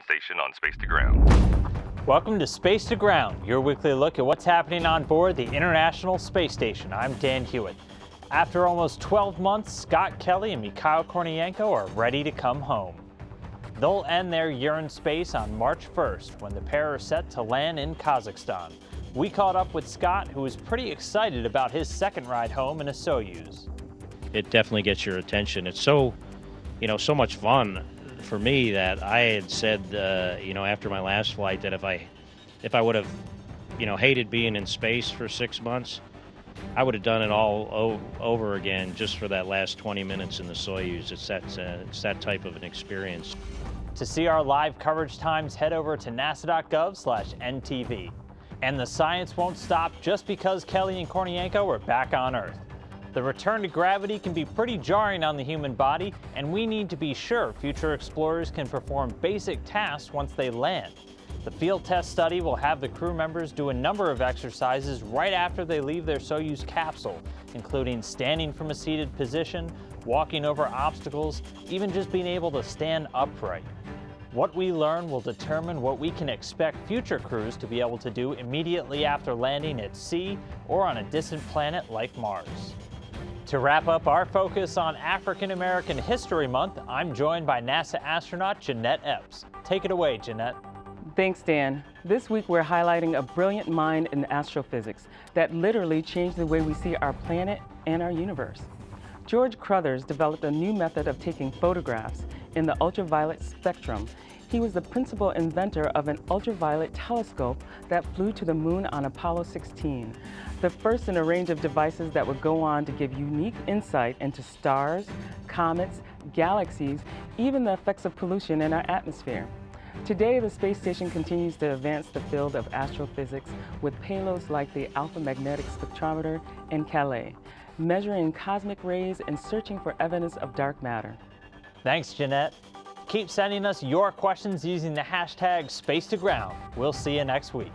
station on Space to Ground. Welcome to Space to Ground, your weekly look at what's happening on board the International Space Station. I'm Dan Hewitt. After almost 12 months, Scott Kelly and Mikhail Kornienko are ready to come home. They'll end their year in space on March 1st when the pair are set to land in Kazakhstan. We caught up with Scott, who was pretty excited about his second ride home in a Soyuz. It definitely gets your attention. It's so much fun for me that I had said, after my last flight that if I would have, hated being in space for 6 months, I would have done it all over again just for that last 20 minutes in the Soyuz. It's that type of an experience. To see our live coverage times, head over to nasa.gov/NTV. And the science won't stop just because Kelly and Kornienko are back on Earth. The return to gravity can be pretty jarring on the human body, and we need to be sure future explorers can perform basic tasks once they land. The field test study will have the crew members do a number of exercises right after they leave their Soyuz capsule, including standing from a seated position, walking over obstacles, even just being able to stand upright. What we learn will determine what we can expect future crews to be able to do immediately after landing at sea or on a distant planet like Mars. To wrap up our focus on African American History Month, I'm joined by NASA astronaut Jeanette Epps. Take it away, Jeanette. Thanks, Dan. This week we're highlighting a brilliant mind in astrophysics that literally changed the way we see our planet and our universe. George Crothers developed a new method of taking photographs in the ultraviolet spectrum. He was the principal inventor of an ultraviolet telescope that flew to the moon on Apollo 16, the first in a range of devices that would go on to give unique insight into stars, comets, galaxies, even the effects of pollution in our atmosphere. Today, the space station continues to advance the field of astrophysics with payloads like the Alpha Magnetic Spectrometer and Calais, measuring cosmic rays and searching for evidence of dark matter. Thanks, Jeanette. Keep sending us your questions using the hashtag #SpaceToGround. We'll see you next week.